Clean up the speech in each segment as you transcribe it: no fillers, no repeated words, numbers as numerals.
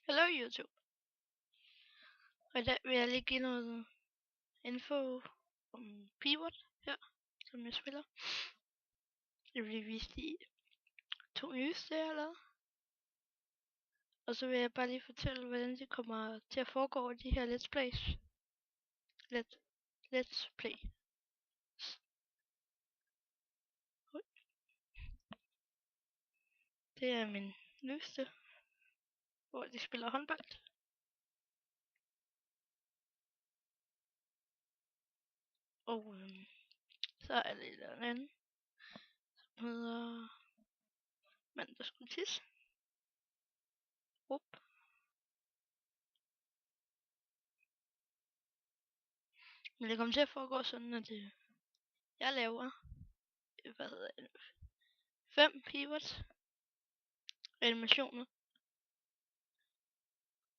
Hello YouTube. Og i dag vil jeg lige give noget info om Pivot her, som jeg spiller. Jeg vil lige vise de 2 nyeste, jeg har lavet. Og så vil jeg bare lige fortælle, hvordan de kommer til at foregå, de her Let's Plays. Let's Play. Det er min nyeste, hvor de spiller håndbold. Og så er der en anden, som hedder Mand, der skulle tisse. Men det kommer til at foregå sådan, at jeg laver 5 pivots animationer.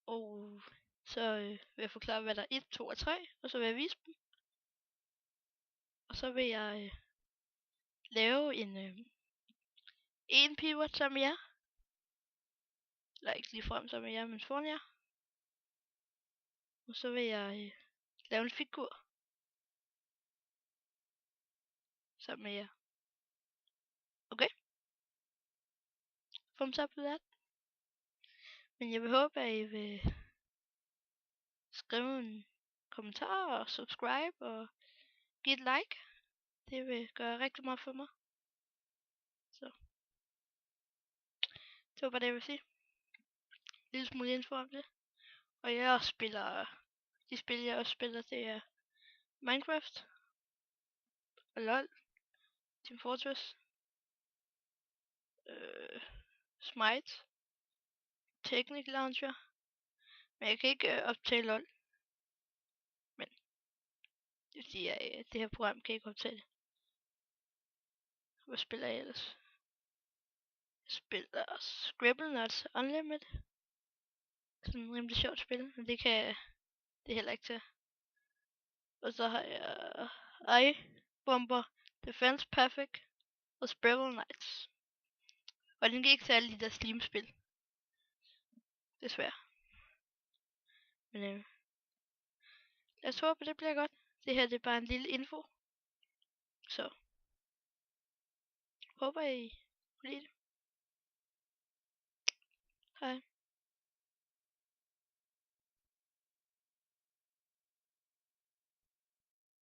Og så vil jeg forklare, hvad der er 1, 2 og 3, og så vil jeg vise dem. Og så vil jeg lave en pivot sammen med jer. Eller ikke lige frem sammen med jer, men foran jer. Og så vil jeg lave en figur sammen med jer. Okay? Thumbs up for that. Men jeg vil håbe, at I vil skrive en kommentar og subscribe og give et like. Det vil gøre rigtig meget for mig. Så det var bare det, jeg vil sige. Lille smule info om det. Og jeg også spiller, de spil jeg også spiller, det er Minecraft og LOL, Team Fortress, Smite, Technic Launcher, men jeg kan ikke optage LOL. Men det vil sige, at det her program kan ikke optage det. Hvad spiller jeg ellers? Jeg spiller Scribblenauts Unlimited. Sådan en rimelig sjovt spil, men det kan det heller ikke til. Og så har jeg Bomber, Defense Perfect og Scribble Knights. Og den kan ikke til alle de der Steam-spil. Desværre. Men lad os håbe, det bliver godt. Det her det er bare en lille info. Så håber I kunne lide det. Hej.